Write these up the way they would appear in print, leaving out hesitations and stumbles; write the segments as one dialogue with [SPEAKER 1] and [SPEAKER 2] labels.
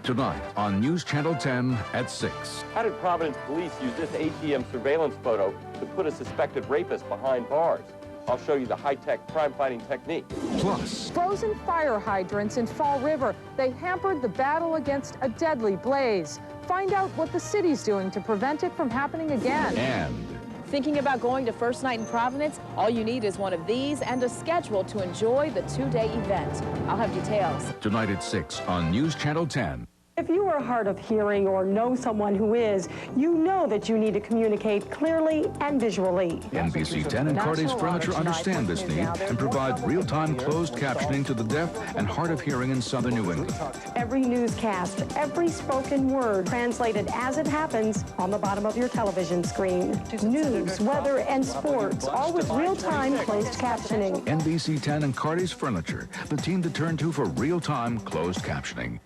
[SPEAKER 1] Tonight on News Channel 10 at 6.
[SPEAKER 2] How did Providence police use this ATM surveillance photo to put a suspected rapist behind bars? I'll show you the high-tech crime-fighting technique.
[SPEAKER 1] Plus,
[SPEAKER 3] frozen fire hydrants in Fall River. They hampered the battle against a deadly blaze. Find out what the city's doing to prevent it from happening again.
[SPEAKER 1] and
[SPEAKER 4] Thinking about going to First Night in Providence? All you need is one of these and a schedule to enjoy the two-day event. I'll have details.
[SPEAKER 1] tonight at 6 on News Channel 10.
[SPEAKER 5] If you are hard of hearing or know someone who is, you know that you need to communicate clearly and visually.
[SPEAKER 1] NBC 10 and Cardi's Furniture understand this need and provide real-time closed captioning to the deaf and hard of hearing in southern New England.
[SPEAKER 5] Every newscast, every spoken word translated as it happens on the bottom of your television screen. News, weather, and sports, all with real-time closed captioning.
[SPEAKER 1] NBC 10 and Cardi's Furniture, the team to turn to for real-time closed captioning.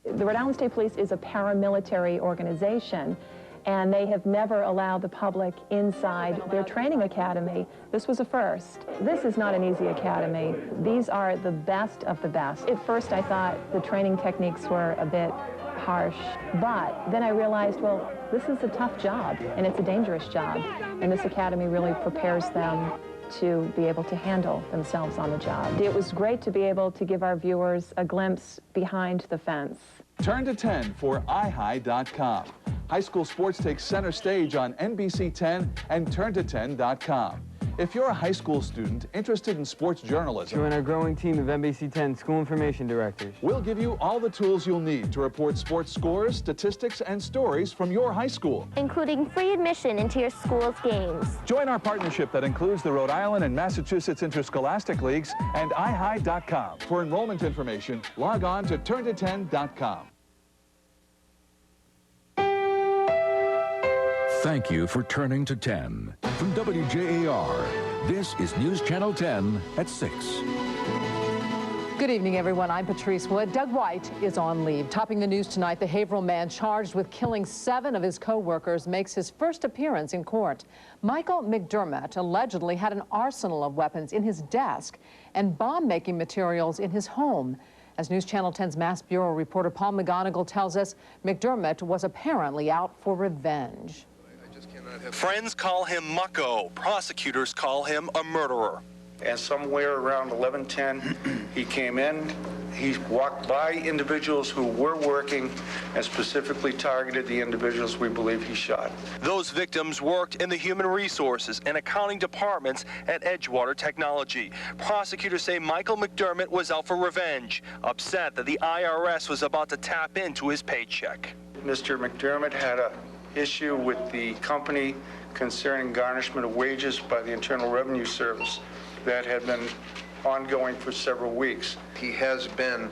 [SPEAKER 6] The Rhode Island State Police is a paramilitary organization, and they have never allowed the public inside their training academy. This was a first. This is not an easy academy. These are the best of the best. At first, I thought the training techniques were a bit harsh, but then I realized, well, this is a tough job, and it's a dangerous job, and this academy really prepares them to be able to handle themselves on the job. It was great to be able to give our viewers a glimpse behind the fence.
[SPEAKER 7] Turn to 10 for ihigh.com. High school sports takes center stage on NBC 10 and turnto10.com. If you're a high school student interested in sports journalism,
[SPEAKER 8] join our growing team of NBC 10 school information directors.
[SPEAKER 7] We'll give you all the tools you'll need to report sports scores, statistics, and stories from your high school,
[SPEAKER 9] including free admission into your school's games.
[SPEAKER 7] Join our partnership that includes the Rhode Island and Massachusetts Interscholastic Leagues and ihigh.com. For enrollment information, log on to turnto10.com.
[SPEAKER 1] Thank you for turning to 10. From WJAR, this is News Channel 10 at 6.
[SPEAKER 3] Good evening, everyone. I'm Patrice Wood. Doug White is on leave. Topping the news tonight, the Haverhill man charged with killing 7 of his co-workers makes his first appearance in court. Michael McDermott allegedly had an arsenal of weapons in his desk and bomb-making materials in his home. As News Channel 10's Mass Bureau reporter Paul McGonigal tells us, McDermott was apparently out for revenge.
[SPEAKER 10] Friends call him Mucko. Prosecutors call him a murderer.
[SPEAKER 11] And somewhere around 11:10, he came in. He walked by individuals who were working and specifically targeted the individuals we believe he shot.
[SPEAKER 10] Those victims worked in the human resources and accounting departments at Edgewater Technology. Prosecutors say Michael McDermott was out for revenge, upset that the IRS was about to tap into his paycheck.
[SPEAKER 11] Mr. McDermott had an issue with the company concerning garnishment of wages by the Internal Revenue Service that had been ongoing for several weeks.
[SPEAKER 12] He has been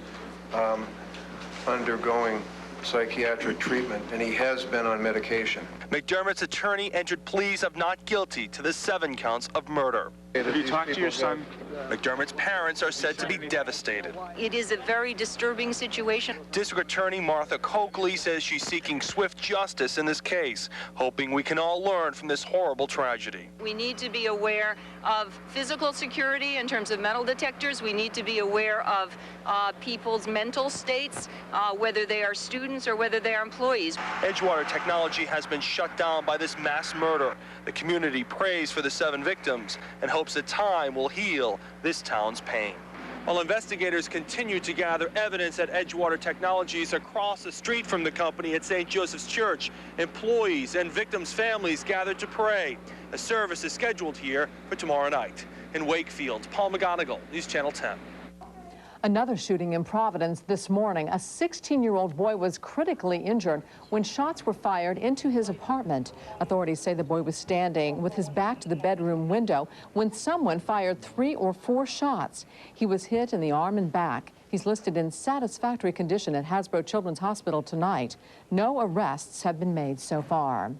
[SPEAKER 12] undergoing psychiatric treatment, and he has been on medication.
[SPEAKER 10] McDermott's attorney entered pleas of not guilty to the 7 counts of murder.
[SPEAKER 11] Have you talked to your son?
[SPEAKER 10] McDermott's parents are said to be devastated.
[SPEAKER 13] It is a very disturbing situation.
[SPEAKER 10] District Attorney Martha Coakley says she's seeking swift justice in this case, hoping we can all learn from this horrible tragedy.
[SPEAKER 13] We need to be aware of physical security in terms of metal detectors. We need to be aware of people's mental states, whether they are students or whether they are employees.
[SPEAKER 10] Edgewater Technology has been shut down by this mass murder. The community prays for the 7 victims and hopes that time will heal this town's pain. While investigators continue to gather evidence at Edgewater Technologies across the street from the company at St. Joseph's Church, employees and victims' families gathered to pray. A service is scheduled here for tomorrow night. In Wakefield, Paul McGonigal, News Channel 10.
[SPEAKER 3] Another shooting in Providence this morning. A 16-year-old boy was critically injured when shots were fired into his apartment. Authorities say the boy was standing with his back to the bedroom window when someone fired 3 or 4 shots. He was hit in the arm and back. He's listed in satisfactory condition at Hasbro Children's Hospital tonight. No arrests have been made so far.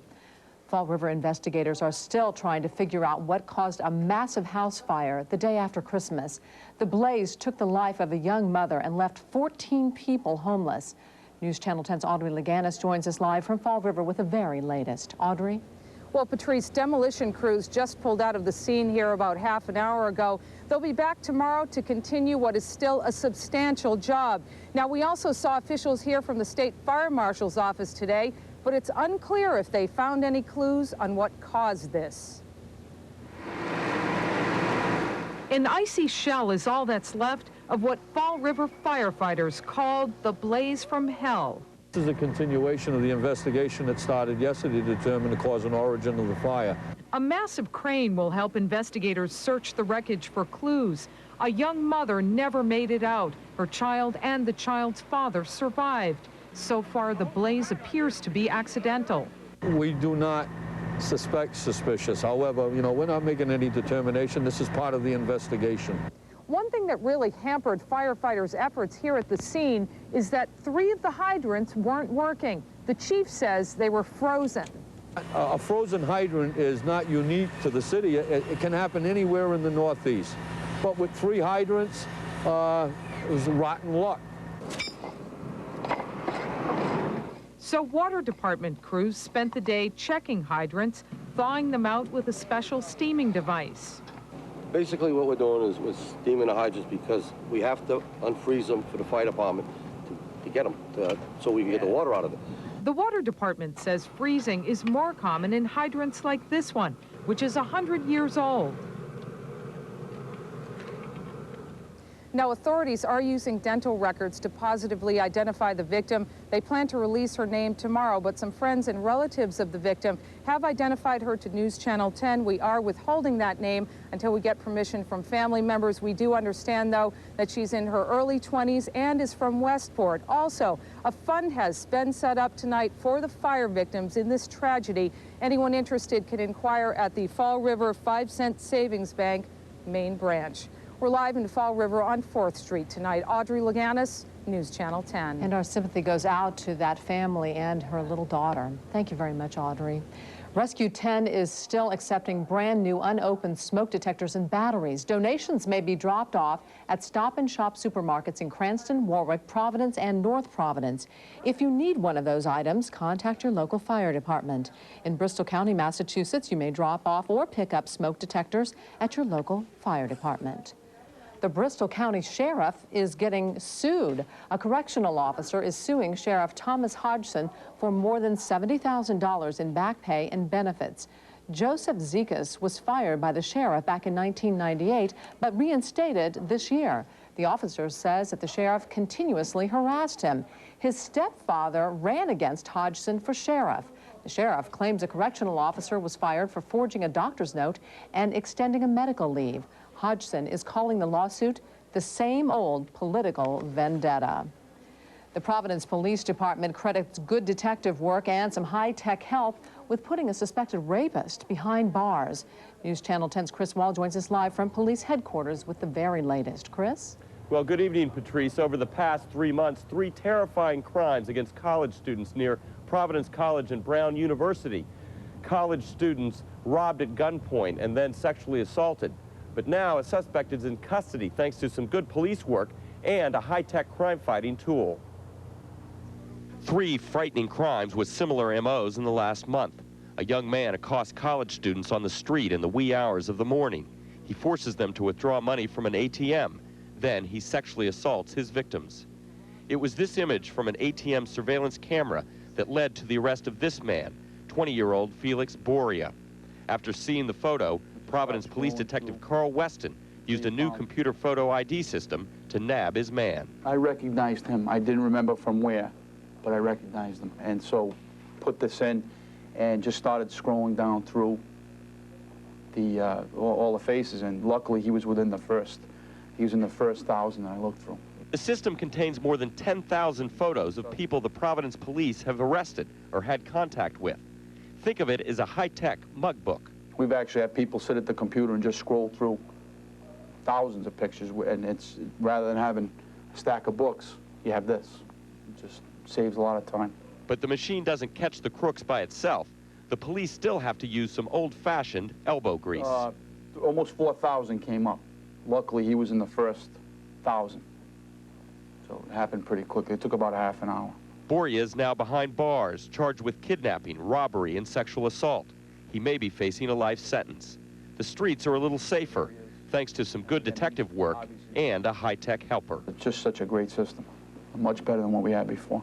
[SPEAKER 3] Fall River investigators are still trying to figure out what caused a massive house fire the day after Christmas. The blaze took the life of a young mother and left 14 people homeless. News Channel 10's Audrey Leganis joins us live from Fall River with the very latest. Audrey?
[SPEAKER 14] Well, Patrice, demolition crews just pulled out of the scene here about half an hour ago. They'll be back tomorrow to continue what is still a substantial job. Now, we also saw officials here from the state fire marshal's office today, but it's unclear if they found any clues on what caused this. An icy shell is all that's left of what Fall River firefighters called the blaze from hell.
[SPEAKER 15] This is a continuation of the investigation that started yesterday to determine the cause and origin of the fire.
[SPEAKER 14] A massive crane will help investigators search the wreckage for clues. A young mother never made it out. Her child and the child's father survived. So far, the blaze appears to be accidental.
[SPEAKER 15] We do not suspect suspicious. However, we're not making any determination. This is part of the investigation.
[SPEAKER 14] One thing that really hampered firefighters' efforts here at the scene is that 3 of the hydrants weren't working. The chief says they were frozen.
[SPEAKER 15] A frozen hydrant is not unique to the city. It can happen anywhere in the Northeast. But with 3 hydrants, it was rotten luck.
[SPEAKER 14] So water department crews spent the day checking hydrants, thawing them out with a special steaming device.
[SPEAKER 16] Basically what we're doing is we're steaming the hydrants because we have to unfreeze them for the fire department to get them, so we can get the water out of it.
[SPEAKER 14] The water department says freezing is more common in hydrants like this one, which is 100 years old. Now, authorities are using dental records to positively identify the victim. They plan to release her name tomorrow, but some friends and relatives of the victim have identified her to News Channel 10. We are withholding that name until we get permission from family members. We do understand, though, that she's in her early 20s and is from Westport. Also, a fund has been set up tonight for the fire victims in this tragedy. Anyone interested can inquire at the Fall River 5-cent Savings Bank main branch. We're live in Fall River on 4th Street tonight. Audrey Laganis, News Channel 10.
[SPEAKER 3] And our sympathy goes out to that family and her little daughter. Thank you very much, Audrey. Rescue 10 is still accepting brand new unopened smoke detectors and batteries. Donations may be dropped off at Stop and Shop supermarkets in Cranston, Warwick, Providence, and North Providence. If you need one of those items, contact your local fire department. In Bristol County, Massachusetts, you may drop off or pick up smoke detectors at your local fire department. The Bristol County Sheriff is getting sued. A correctional officer is suing Sheriff Thomas Hodgson for more than $70,000 in back pay and benefits. Joseph Zekas was fired by the sheriff back in 1998, but reinstated this year. The officer says that the sheriff continuously harassed him. His stepfather ran against Hodgson for sheriff. The sheriff claims a correctional officer was fired for forging a doctor's note and extending a medical leave. Hodgson is calling the lawsuit the same old political vendetta. The Providence Police Department credits good detective work and some high-tech help with putting a suspected rapist behind bars. News Channel 10's Chris Wall joins us live from police headquarters with the very latest. Chris?
[SPEAKER 2] Well, good evening, Patrice. Over the past 3 months, 3 terrifying crimes against college students near Providence College and Brown University. College students robbed at gunpoint and then sexually assaulted. But now a suspect is in custody thanks to some good police work and a high-tech crime-fighting tool. 3 frightening crimes with similar MOs in the last month. A young man accosts college students on the street in the wee hours of the morning. He forces them to withdraw money from an ATM. Then he sexually assaults his victims. It was this image from an ATM surveillance camera that led to the arrest of this man, 20-year-old Felix Boria. After seeing the photo, Providence Police Detective Carl Weston used a new computer photo ID system to nab his man.
[SPEAKER 17] I recognized him. I didn't remember from where, but I recognized him. And so put this in and just started scrolling down through the all the faces, and luckily he was within the first. He was in the first 1,000 I looked through.
[SPEAKER 2] The system contains more than 10,000 photos of people the Providence police have arrested or had contact with. Think of it as a high-tech mug book.
[SPEAKER 17] We've actually had people sit at the computer and just scroll through thousands of pictures, and it's rather than having a stack of books, you have this. It just saves a lot of time.
[SPEAKER 2] But the machine doesn't catch the crooks by itself. The police still have to use some old-fashioned elbow grease.
[SPEAKER 17] Almost 4,000 came up. Luckily, he was in the first 1,000. So it happened pretty quickly. It took about a half an hour.
[SPEAKER 2] Boria is now behind bars, charged with kidnapping, robbery, and sexual assault. he may be facing a life sentence. The streets are a little safer, thanks to some good detective work and a high-tech helper.
[SPEAKER 17] It's just such a great system, much better than what we had before.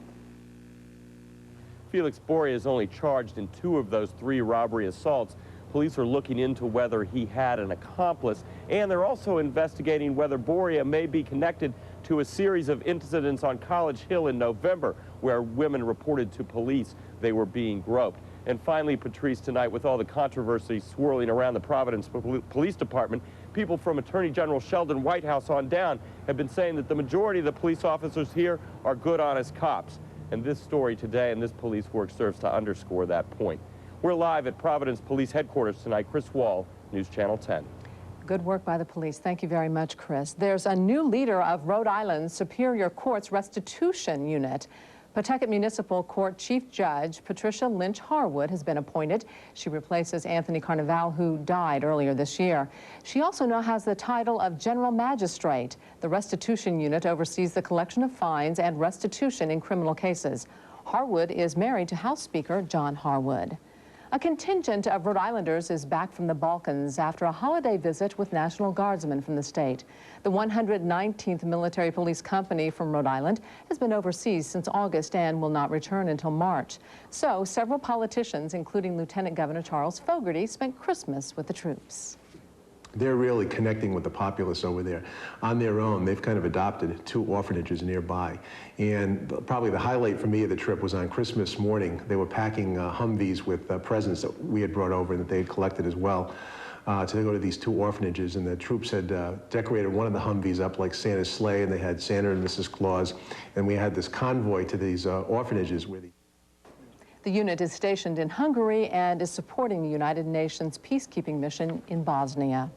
[SPEAKER 2] Felix Boria is only charged in 2 of those 3 robbery assaults. Police are looking into whether he had an accomplice, and they're also investigating whether Boria may be connected to a series of incidents on College Hill in November, where women reported to police they were being groped. And finally, Patrice, tonight, with all the controversy swirling around the Providence Police Department, people from Attorney General Sheldon Whitehouse on down have been saying that the majority of the police officers here are good, honest cops. And this story today and this police work serves to underscore that point. We're live at Providence Police Headquarters tonight. Chris Wall, News Channel 10.
[SPEAKER 3] Good work by the police. Thank you very much, Chris. There's a new leader of Rhode Island Superior Court's restitution unit. Pawtucket Municipal Court Chief Judge Patricia Lynch Harwood has been appointed. She replaces Anthony Carnival, who died earlier this year. She also now has the title of General Magistrate. The restitution unit oversees the collection of fines and restitution in criminal cases. Harwood is married to House Speaker John Harwood. A contingent of Rhode Islanders is back from the Balkans after a holiday visit with National Guardsmen from the state. The 119th Military Police Company from Rhode Island has been overseas since August and will not return until March. So several politicians, including Lieutenant Governor Charles Fogarty, spent Christmas with the troops.
[SPEAKER 18] They're really connecting with the populace over there. On their own, they've kind of adopted 2 orphanages nearby. And probably the highlight for me of the trip was on Christmas morning. They were packing Humvees with presents that we had brought over and that they had collected as well. To go to these 2 orphanages, and the troops had decorated one of the Humvees up like Santa's sleigh, and they had Santa and Mrs. Claus. And we had this convoy to these orphanages with
[SPEAKER 3] The unit is stationed in Hungary and is supporting the United Nations peacekeeping mission in Bosnia.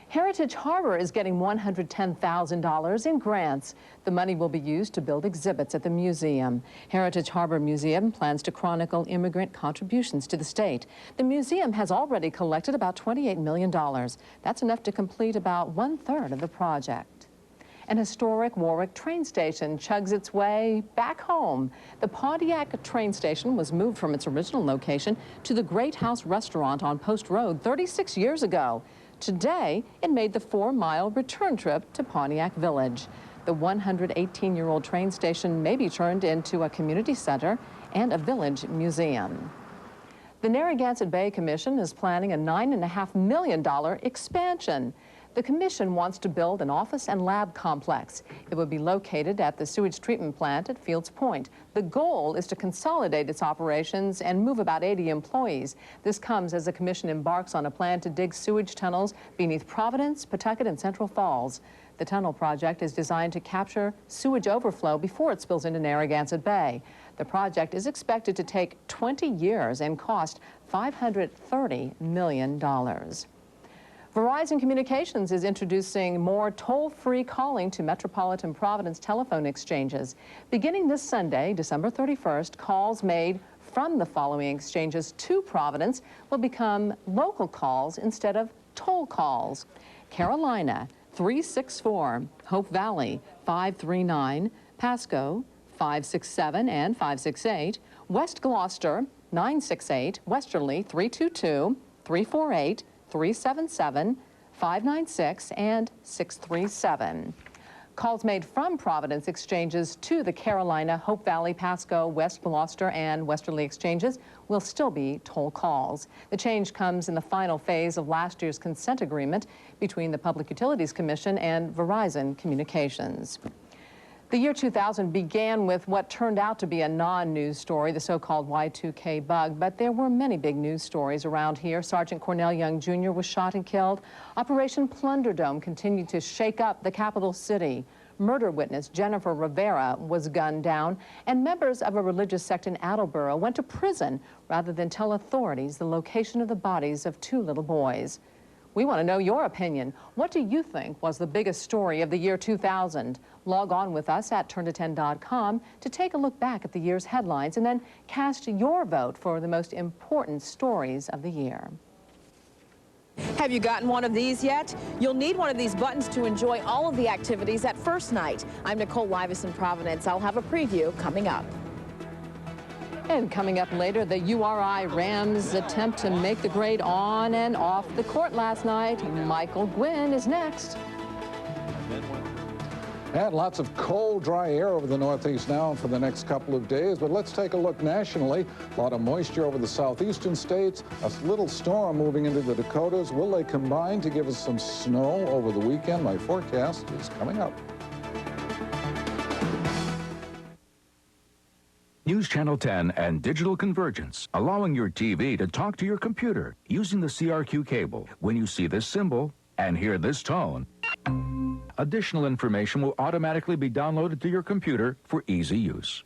[SPEAKER 3] Heritage Harbor is getting $110,000 in grants. The money will be used to build exhibits at the museum. Heritage Harbor Museum plans to chronicle immigrant contributions to the state. The museum has already collected about $28 million. That's enough to complete about 1/3 of the project. An historic Warwick train station chugs its way back home. The Pontiac train station was moved from its original location to the Great House Restaurant on Post Road 36 years ago. Today, it made the 4-mile return trip to Pontiac Village. The 118-year-old train station may be turned into a community center and a village museum. The Narragansett Bay Commission is planning a $9.5 million expansion. The commission wants to build an office and lab complex. It would be located at the sewage treatment plant at Fields Point. The goal is to consolidate its operations and move about 80 employees. This comes as the commission embarks on a plan to dig sewage tunnels beneath Providence, Pawtucket, and Central Falls. The tunnel project is designed to capture sewage overflow before it spills into Narragansett Bay. The project is expected to take 20 years and cost $530 million. Verizon Communications is introducing more toll-free calling to metropolitan Providence telephone exchanges. Beginning this Sunday, December 31st, calls made from the following exchanges to Providence will become local calls instead of toll calls. Carolina, 364, Hope Valley, 539, Pasco, 567 and 568, West Gloucester, 968, Westerly, 322, 348, 377, 596, and 637. Calls made from Providence exchanges to the Carolina, Hope Valley, Pasco, West Gloucester, and Westerly exchanges will still be toll calls. The change comes in the final phase of last year's consent agreement between the Public Utilities Commission and Verizon Communications. The year 2000 began with what turned out to be a non-news story, the so-called Y2K bug, but there were many big news stories around here. Sergeant Cornell Young Jr. was shot and killed. Operation Plunderdome continued to shake up the capital city. Murder witness Jennifer Rivera was gunned down, and members of a religious sect in Attleboro went to prison rather than tell authorities the location of the bodies of 2 little boys. We want to know your opinion. What do you think was the biggest story of the year 2000? Log on with us at turnto10.com to take a look back at the year's headlines and then cast your vote for the most important stories of the year.
[SPEAKER 4] Have you gotten one of these yet? You'll need one of these buttons to enjoy all of the activities at First Night. I'm Nicole Livas in Providence. I'll have a preview coming up.
[SPEAKER 3] And coming up later, the URI Rams attempt to make the grade on and off the court last night. Michael Gwynn is next.
[SPEAKER 19] And lots of cold, dry air over the Northeast now for the next couple of days. But let's take a look nationally. A lot of moisture over the southeastern states. A little storm moving into the Dakotas. Will they combine to give us some snow over the weekend? My forecast is coming up.
[SPEAKER 1] News Channel 10 and digital convergence, allowing your TV to talk to your computer using the CRQ cable. When you see this symbol and hear this tone, additional information will automatically be downloaded to your computer for easy use.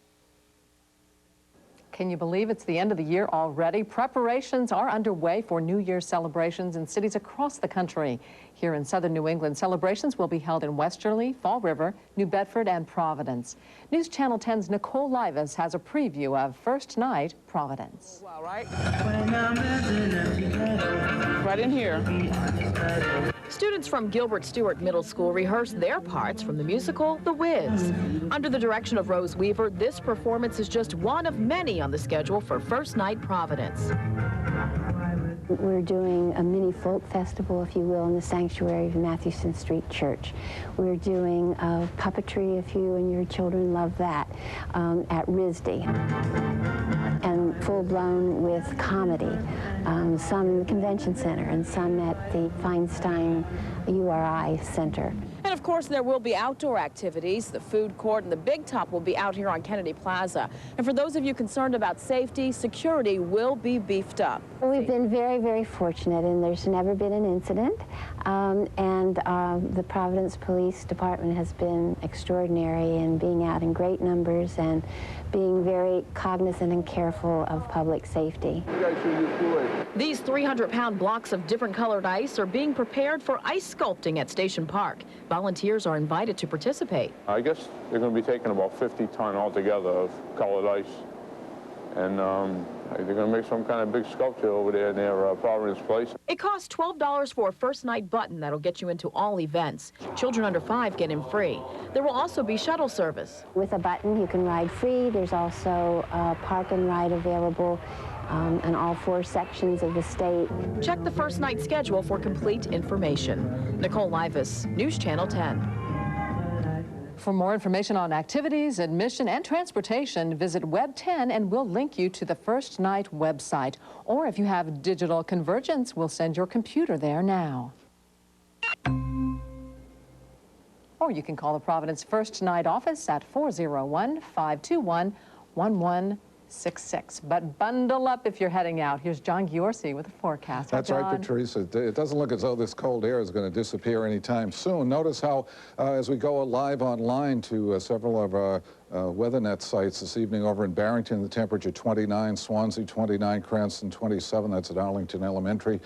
[SPEAKER 3] Can you believe it's the end of the year already? Preparations are underway for New Year's celebrations in cities across the country. Here in southern New England, celebrations will be held in Westerly, Fall River, New Bedford, and Providence. News Channel 10's Nicole Livas has a preview of First Night Providence.
[SPEAKER 20] Wow, right? Right in here.
[SPEAKER 4] Students from Gilbert Stewart Middle School rehearsed their parts from the musical The Wiz. Under the direction of Rose Weaver, this performance is just one of many on the schedule for First Night Providence.
[SPEAKER 21] We're doing a mini folk festival, if you will, in the sanctuary of Mathewson Street Church. We're doing puppetry, if you and your children love that, at RISD. And full-blown with comedy, some in the convention center and some at the Feinstein URI Center.
[SPEAKER 4] And of course, there will be outdoor activities. The food court and the Big Top will be out here on Kennedy Plaza. And for those of you concerned about safety, security will be beefed up.
[SPEAKER 21] We've been very, very fortunate, and there's never been an incident. The Providence Police Department has been extraordinary in being out in great numbers and being very cognizant and careful of public safety.
[SPEAKER 4] These 300-pound blocks of different colored ice are being prepared for ice sculpting at Station Park. Volunteers are invited to participate.
[SPEAKER 22] I guess they're going to be taking about 50 ton altogether of colored ice. And they're going to make some kind of big sculpture over there near Providence Place.
[SPEAKER 4] It costs $12 for a First Night button that'll get you into all events. Children under 5 get in free. There will also be shuttle service.
[SPEAKER 21] With a button, you can ride free. There's also park and ride available in all 4 sections of the state.
[SPEAKER 4] Check the First Night schedule for complete information. Nicole Livas, News Channel 10.
[SPEAKER 3] For more information on activities, admission, and transportation, visit Web 10 and we'll link you to the First Night website. Or if you have digital convergence, we'll send your computer there now. Or you can call the Providence First Night office at 401-521-1166. But bundle up if you're heading out. Here's John Ghiorse with the forecast.
[SPEAKER 19] That's right, Patrice. It doesn't look as though this cold air is going to disappear anytime soon. Notice how, as we go live online to several of our WeatherNet sites this evening over in Barrington, the temperature 29, Swansea 29, Cranston 27, that's at Arlington Elementary,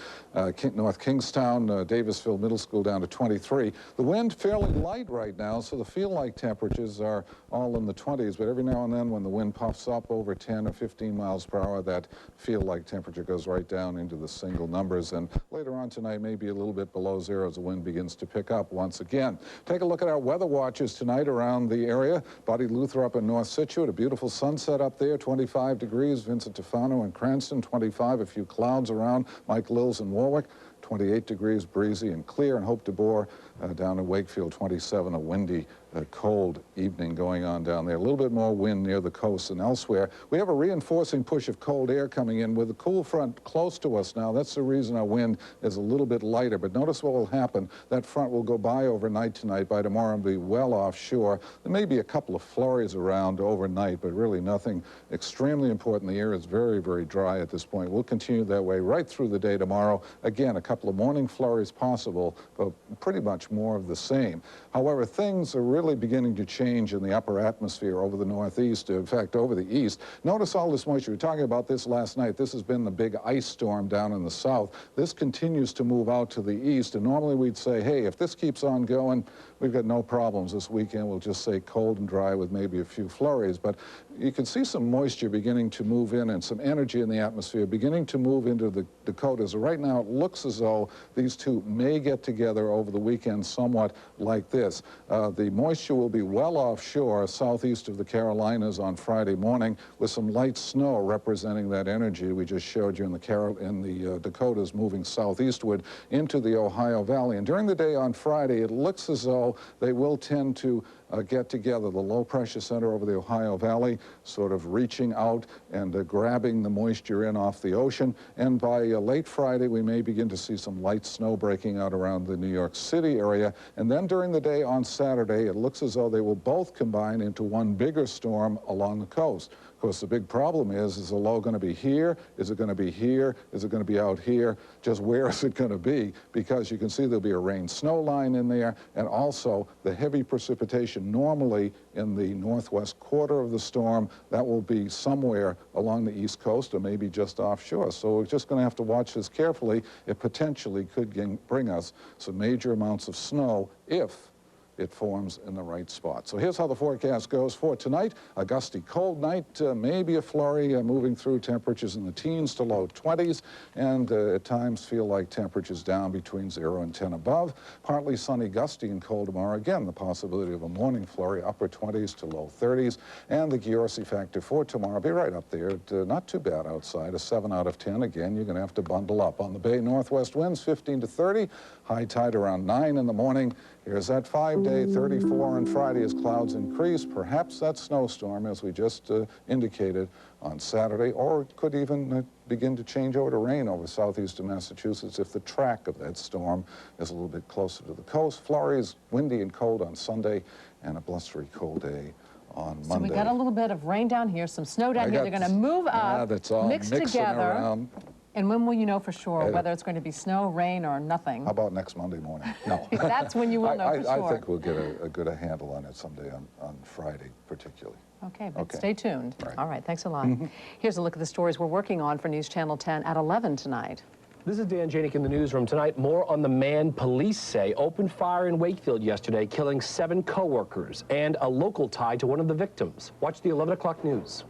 [SPEAKER 19] North Kingstown, Davisville Middle School down to 23. The wind fairly light right now, so the feel-like temperatures are all in the 20s, but every now and then when the wind puffs up over 10 or 15 miles per hour, that feel-like temperature goes right down into the single numbers, and later on tonight maybe a little bit below zero as the wind begins to pick up once again. Take a look at our weather watches tonight around the area. Buddy Luther up in North Situate, a beautiful sunset up there, 25 degrees. Vincent Tofano in Cranston, 25, a few clouds around. Mike Lills in Warwick, 28 degrees, breezy and clear. And Hope DeBoer down in Wakefield, 27, a windy, cold evening going on down there. A little bit more wind near the coast and elsewhere. We have a reinforcing push of cold air coming in with a cool front close to us now. That's the reason our wind is a little bit lighter. But notice what will happen. That front will go by overnight tonight. By tomorrow, it'll be well offshore. There may be a couple of flurries around overnight, but really nothing extremely important. The air is very, very dry at this point. We'll continue that way right through the day tomorrow. Again, a couple of morning flurries possible, but pretty much more of the same. However, things are really beginning to change in the upper atmosphere over the northeast, in fact, over the east. Notice all this moisture. We were talking about this last night. This has been the big ice storm down in the south. This continues to move out to the east, and normally we'd say, hey, if this keeps on going, we've got no problems this weekend. We'll just say cold and dry with maybe a few flurries. But you can see some moisture beginning to move in and some energy in the atmosphere beginning to move into the Dakotas. Right now, it looks as though these two may get together over the weekend somewhat like this. The moisture will be well offshore southeast of the Carolinas on Friday morning with some light snow representing that energy we just showed you in the Dakotas moving southeastward into the Ohio Valley. And during the day on Friday, it looks as though they will tend to get together. The low pressure center over the Ohio Valley sort of reaching out and grabbing the moisture in off the ocean. And by late Friday, we may begin to see some light snow breaking out around the New York City area. And then during the day on Saturday, it looks as though they will both combine into one bigger storm along the coast. Of course, the big problem is the low going to be here? Is it going to be here? Is it going to be out here? Just where is it going to be? Because you can see there'll be a rain-snow line in there, and also the heavy precipitation normally in the northwest quarter of the storm, that will be somewhere along the east coast or maybe just offshore. So we're just going to have to watch this carefully. It potentially could bring us some major amounts of snow if it forms in the right spot. So here's how the forecast goes for tonight. A gusty cold night, maybe a flurry moving through, temperatures in the teens to low 20s, and at times feel like temperatures down between 0 and 10 above. Partly sunny, gusty, and cold tomorrow. Again, the possibility of a morning flurry, upper 20s to low 30s. And the Ghiorse factor for tomorrow will be right up there. Not too bad outside, a 7 out of 10. Again, you're going to have to bundle up. On the bay, northwest winds 15 to 30, high tide around 9 in the morning. Here's that 5-day, 34 on Friday as clouds increase. Perhaps that snowstorm, as we just indicated, on Saturday, or it could even begin to change over to rain over southeastern Massachusetts if the track of that storm is a little bit closer to the coast. Flurries, windy and cold on Sunday, and a blustery cold day on Monday.
[SPEAKER 3] So we got a little bit of rain down here, some snow down here. They're going to move up,
[SPEAKER 19] that's all
[SPEAKER 3] mix together.
[SPEAKER 19] Around.
[SPEAKER 3] And when will you know for sure whether it's going to be snow, rain, or nothing?
[SPEAKER 19] How about next Monday morning? No.
[SPEAKER 3] That's when you will know for sure.
[SPEAKER 19] I think we'll get a good handle on it someday on Friday, particularly.
[SPEAKER 3] Okay, but stay tuned.
[SPEAKER 19] Right.
[SPEAKER 3] All right, thanks a lot. Here's a look at the stories we're working on for News Channel 10 at 11 tonight.
[SPEAKER 5] This is Dan Janik in the newsroom tonight. More on the man police say opened fire in Wakefield yesterday, killing 7 co-workers and a local tie to one of the victims. Watch the 11 o'clock news.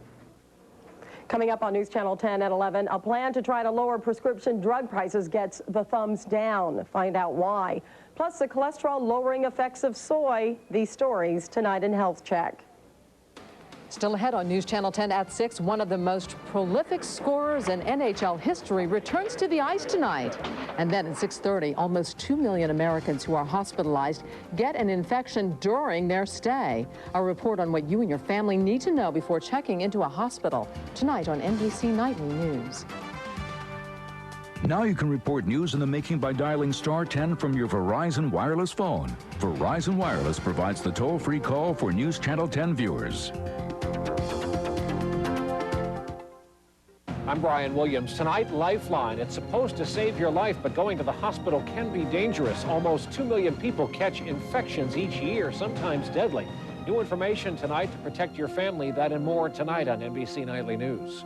[SPEAKER 20] Coming up on News Channel 10 at 11, a plan to try to lower prescription drug prices gets the thumbs down. Find out why. Plus, the cholesterol-lowering effects of soy. These stories tonight in Health Check.
[SPEAKER 3] Still ahead on News Channel 10 at 6, one of the most prolific scorers in NHL history returns to the ice tonight. And then at 6:30, almost 2 million Americans who are hospitalized get an infection during their stay. A report on what you and your family need to know before checking into a hospital. Tonight on NBC Nightly News.
[SPEAKER 1] Now you can report news in the making by dialing *10 from your Verizon wireless phone. Verizon Wireless provides the toll-free call for News Channel 10 viewers.
[SPEAKER 23] I'm Brian Williams. Tonight, Lifeline. It's supposed to save your life, but going to the hospital can be dangerous. Almost 2 million people catch infections each year, sometimes deadly. New information tonight to protect your family. That and more tonight on NBC Nightly News.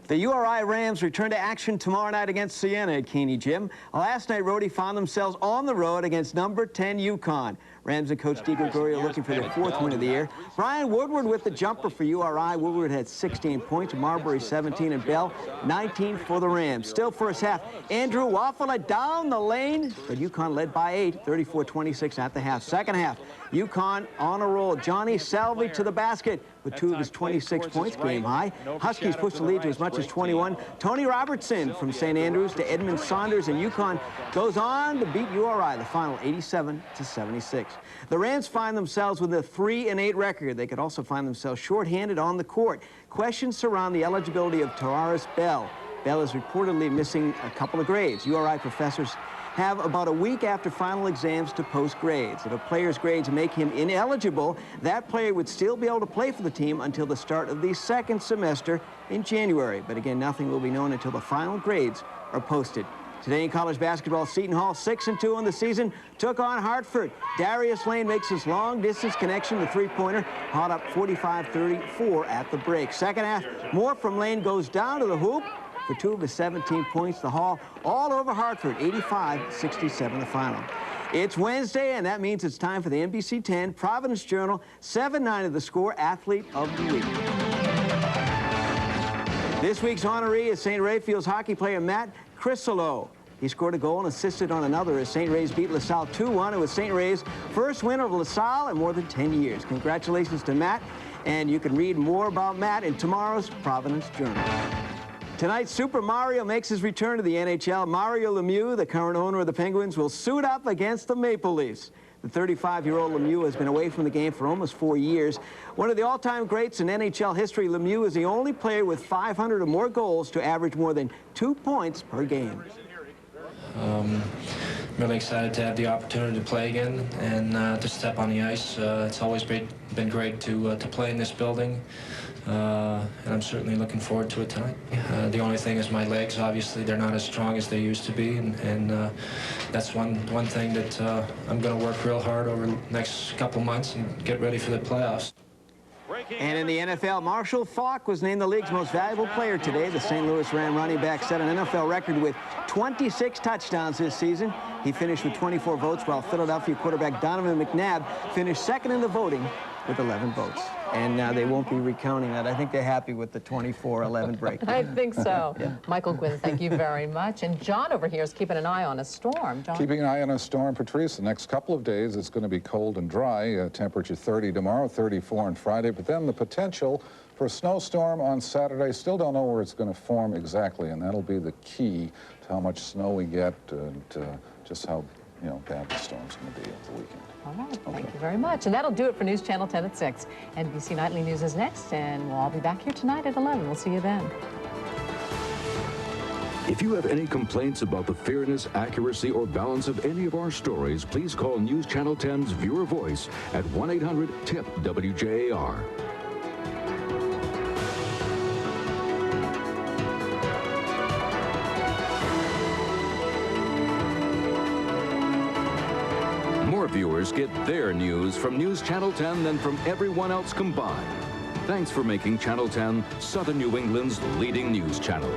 [SPEAKER 24] The URI Rams return to action tomorrow night against Siena at Keeney Gym. Last night, Rhodey found themselves on the road against number 10 UConn. Rams and Coach DeGregorio looking for their 4th win of the year. Brian Woodward with the jumper for URI. Woodward had 16 points, Marbury 17, and Bell 19 for the Rams. Still first half, Andrew Waffle down the lane, but UConn led by 8, 34-26 at the half. Second half, UConn on a roll. Johnny Salvi to the basket with 2 of his 26 points, game high. Huskies push the lead to as much as 21. Tony Robertson from St. Andrews to Edmund Saunders, and UConn goes on to beat URI, the final 87-76. The Rams find themselves with a 3-8 record. They could also find themselves shorthanded on the court. Questions surround the eligibility of Tararis Bell. Bell is reportedly missing a couple of grades. URI professors have about a week after final exams to post grades. If a player's grades make him ineligible, that player would still be able to play for the team until the start of the second semester in January. But again, nothing will be known until the final grades are posted. Today in college basketball, Seton Hall 6-2 on the season, took on Hartford. Darius Lane makes his long-distance connection, the three-pointer, hot up 45-34 at the break. Second half, more from Lane goes down to the hoop for 2 of his 17 points. The Hall all over Hartford, 85-67 the final. It's Wednesday, and that means it's time for the NBC 10 Providence Journal 7-9 of the Score Athlete of the Week. This week's honoree is St. Raphael's hockey player Matt Crisolo. He scored a goal and assisted on another as St. Ray's beat LaSalle 2-1. It was St. Ray's first win over LaSalle in more than 10 years. Congratulations to Matt, and you can read more about Matt in tomorrow's Providence Journal. Tonight, Super Mario makes his return to the NHL. Mario Lemieux, the current owner of the Penguins, will suit up against the Maple Leafs. The 35-year-old Lemieux has been away from the game for almost 4 years. One of the all-time greats in NHL history, Lemieux is the only player with 500 or more goals to average more than 2 points per game.
[SPEAKER 6] Really excited to have the opportunity to play again and to step on the ice. It's always been great to play in this building, and I'm certainly looking forward to it tonight. The only thing is my legs. Obviously, they're not as strong as they used to be, and that's one thing that I'm going to work real hard over the next couple months and get ready for the playoffs.
[SPEAKER 24] And in the NFL, Marshall Faulk was named the league's most valuable player today. The St. Louis Ram running back set an NFL record with 26 touchdowns this season. He finished with 24 votes, while Philadelphia quarterback Donovan McNabb finished second in the voting with 11 votes. And now they won't be recounting that. I think they're happy with the 24-11 break.
[SPEAKER 3] I think so.
[SPEAKER 24] Yeah.
[SPEAKER 3] Michael Gwynn, thank you very much. And John over here is keeping an eye on a storm. John?
[SPEAKER 19] Keeping an eye on a storm, Patrice. The next couple of days, it's going to be cold and dry. Temperature 30 tomorrow, 34 on Friday. But then the potential for a snowstorm on Saturday. Still don't know where it's going to form exactly, and that'll be the key to how much snow we get and just how bad the storm's going to be over the weekend.
[SPEAKER 3] All right, thank you very much. And that'll do it for News Channel 10 at 6. NBC Nightly News is next, and we'll all be back here tonight at 11. We'll see you then.
[SPEAKER 1] If you have any complaints about the fairness, accuracy, or balance of any of our stories, please call News Channel 10's Viewer Voice at 1-800-TIP-WJAR. More viewers get their news from News Channel 10 than from everyone else combined. Thanks for making Channel 10 Southern New England's leading news channel.